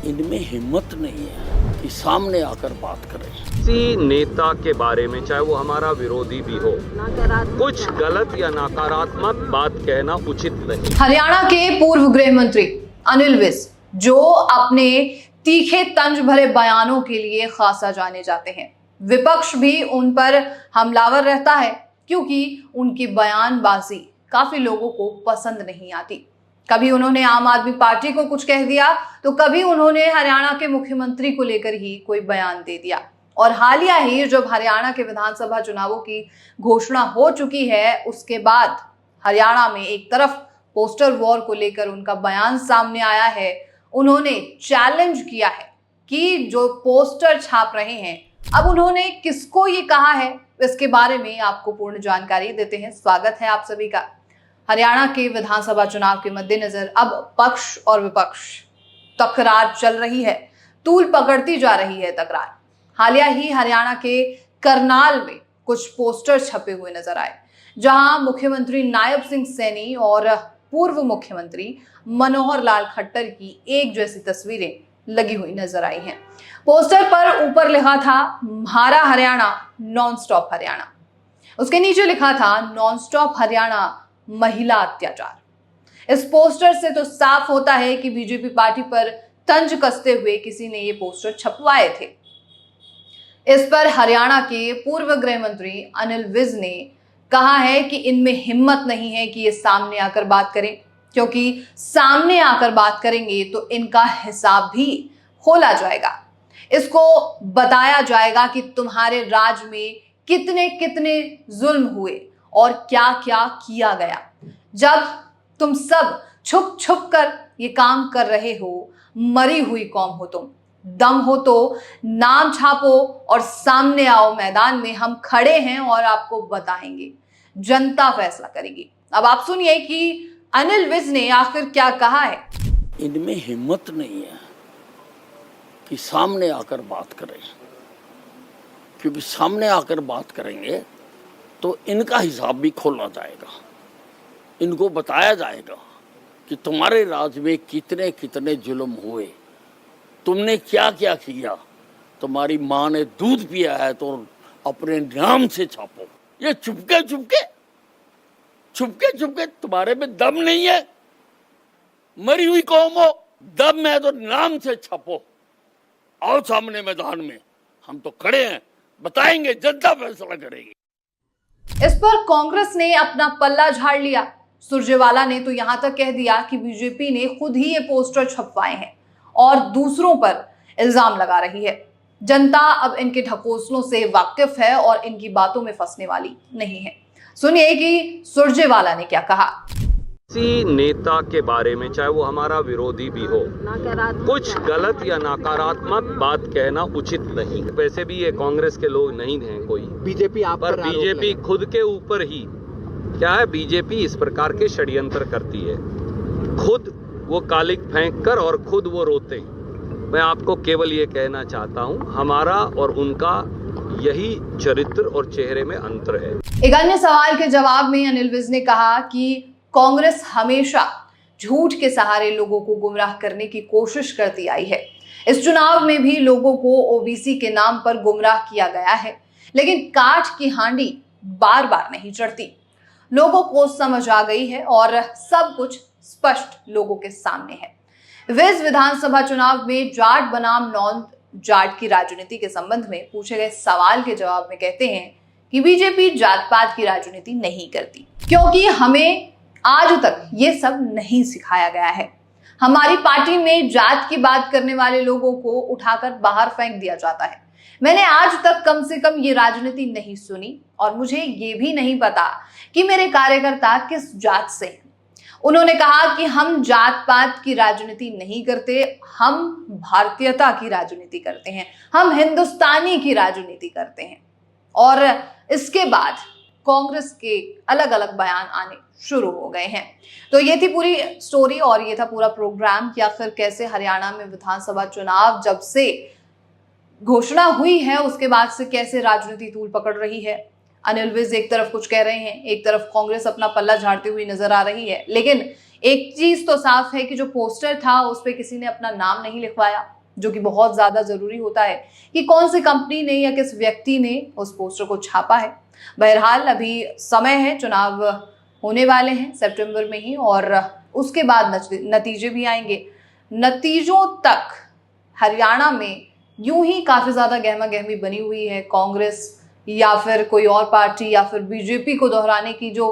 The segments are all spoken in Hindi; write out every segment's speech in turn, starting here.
इनमें हिम्मत नहीं है कि सामने आकर बात करें। किसी नेता के बारे में, चाहे वो हमारा विरोधी भी हो, कुछ गलत या नकारात्मक बात कहना उचित नहीं। हरियाणा के पूर्व गृह मंत्री अनिल विज, जो अपने तीखे तंज भरे बयानों के लिए खासा जाने जाते हैं, विपक्ष भी उन पर हमलावर रहता है क्योंकि उनकी बयानबाजी काफी लोगों को पसंद नहीं आती। कभी उन्होंने आम आदमी पार्टी को कुछ कह दिया तो कभी उन्होंने हरियाणा के मुख्यमंत्री को लेकर ही कोई बयान दे दिया। और हालिया ही जब हरियाणा के विधानसभा चुनावों की घोषणा हो चुकी है, उसके बाद हरियाणा में एक तरफ पोस्टर वॉर को लेकर उनका बयान सामने आया है। उन्होंने चैलेंज किया है कि जो पोस्टर छाप रहे हैं, अब उन्होंने किसको ये कहा है, इसके बारे में आपको पूर्ण जानकारी देते हैं। स्वागत है आप सभी का। हरियाणा के विधानसभा चुनाव के मद्देनजर अब पक्ष और विपक्ष तकरार चल रही है, तूल पकड़ती जा रही है तकरार। हालिया ही हरियाणा के करनाल में कुछ पोस्टर छपे हुए नजर आए, जहां मुख्यमंत्री नायब सिंह सैनी और पूर्व मुख्यमंत्री मनोहर लाल खट्टर की एक जैसी तस्वीरें लगी हुई नजर आई हैं। पोस्टर पर ऊपर लिखा था म्हारा हरियाणा नॉन स्टॉप हरियाणा, उसके नीचे लिखा था नॉन स्टॉप हरियाणा महिला अत्याचार। इस पोस्टर से तो साफ होता है कि बीजेपी पार्टी पर तंज कसते हुए किसी ने ये पोस्टर छपवाए थे। इस पर हरियाणा के पूर्व गृह मंत्री अनिल विज ने कहा है कि इनमें हिम्मत नहीं है कि ये सामने आकर बात करें, क्योंकि सामने आकर बात करेंगे तो इनका हिसाब भी खोला जाएगा। इसको बताया जाएगा कि तुम्हारे राज में कितने कितने जुल्म हुए और क्या क्या किया गया। जब तुम सब छुप छुप कर ये काम कर रहे हो, मरी हुई कौम हो तुम, दम हो तो नाम छापो और सामने आओ मैदान में। हम खड़े हैं और आपको बताएंगे, जनता फैसला करेगी। अब आप सुनिए कि अनिल विज ने आखिर क्या कहा है। इनमें हिम्मत नहीं है कि सामने आकर बात करें, क्योंकि सामने आकर बात करेंगे तो इनका हिसाब भी खोला जाएगा। इनको बताया जाएगा कि तुम्हारे राज में कितने कितने जुल्म हुए, तुमने क्या क्या किया। तुम्हारी माँ ने दूध पिया है तो अपने नाम से छापो। ये चुपके चुपके चुपके चुपके तुम्हारे में दम नहीं है, मरी हुई कौम हो, दम है तो नाम से छापो। आओ सामने मैदान में, हम तो खड़े हैं, बताएंगे, जनता फैसला करेगी। इस पर कांग्रेस ने अपना पल्ला झाड़ लिया। सुरजेवाला ने तो यहां तक कह दिया कि बीजेपी ने खुद ही ये पोस्टर छपवाए हैं और दूसरों पर इल्जाम लगा रही है। जनता अब इनके ढकोसलों से वाकिफ है और इनकी बातों में फंसने वाली नहीं है। सुनिए कि सुरजेवाला ने क्या कहा। किसी नेता के बारे में, चाहे वो हमारा विरोधी भी हो, कुछ गलत या नकारात्मक बात कहना उचित नहीं। वैसे भी ये कांग्रेस के लोग नहीं हैं कोई, बीजेपी आप पर बीजेपी खुद के ऊपर ही क्या है, बीजेपी इस प्रकार के षड्यंत्र करती है, खुद वो कालिक फेंक कर और खुद वो रोते। मैं आपको केवल ये कहना चाहता हूँ, हमारा और उनका यही चरित्र और चेहरे में अंतर है। एक अन्य सवाल के जवाब में अनिल विज ने कहा कि कांग्रेस हमेशा झूठ के सहारे लोगों को गुमराह करने की कोशिश करती आई है। इस चुनाव में भी लोगों को ओबीसी के नाम पर गुमराह किया गया है, लेकिन काठ की हांडी बार बार नहीं चढ़ती। लोगों को समझ आ गई है और सब कुछ स्पष्ट लोगों के सामने है। विज विधानसभा चुनाव में जाट बनाम नॉन जाट की राजनीति के संबंध में पूछे गए सवाल के जवाब में कहते हैं कि बीजेपी जात पात की राजनीति नहीं करती, क्योंकि हमें आज तक ये सब नहीं सिखाया गया है। हमारी पार्टी में जात की बात करने वाले लोगों को उठाकर बाहर फेंक दिया जाता है। मैंने आज तक कम से कम ये राजनीति नहीं सुनी और मुझे ये भी नहीं पता कि मेरे कार्यकर्ता किस जात से हैं। उन्होंने कहा कि हम जात पात की राजनीति नहीं करते, हम भारतीयता की राजनीति करते हैं, हम हिंदुस्तानी की राजनीति करते हैं। और इसके बाद कांग्रेस के अलग अलग बयान आने शुरू हो गए हैं। तो ये थी पूरी स्टोरी और ये था पूरा प्रोग्राम कि आखिर कैसे हरियाणा में विधानसभा चुनाव जब से घोषणा हुई है उसके बाद से कैसे राजनीति तूल पकड़ रही है। अनिल विज एक तरफ कुछ कह रहे हैं, एक तरफ कांग्रेस अपना पल्ला झाड़ती हुई नजर आ रही है। लेकिन एक चीज तो साफ है कि जो पोस्टर था उस पर किसी ने अपना नाम नहीं लिखवाया, जो कि बहुत ज्यादा जरूरी होता है कि कौन सी कंपनी ने या किस व्यक्ति ने उस पोस्टर को छापा है। बहरहाल अभी समय है, चुनाव होने वाले हैं सितंबर में ही, और उसके बाद नतीजे भी आएंगे। नतीजों तक हरियाणा में यूं ही काफी ज्यादा गहमा गहमी बनी हुई है। कांग्रेस या फिर कोई और पार्टी या फिर बीजेपी को दोहराने की जो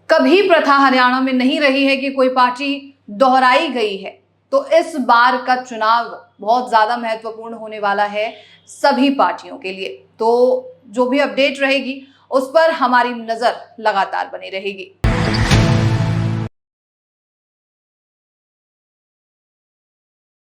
कभी प्रथा हरियाणा में नहीं रही है कि कोई पार्टी दोहराई गई है, तो इस बार का चुनाव बहुत ज्यादा महत्वपूर्ण होने वाला है सभी पार्टियों के लिए। तो जो भी अपडेट रहेगी उस पर हमारी नजर लगातार बनी रहेगी।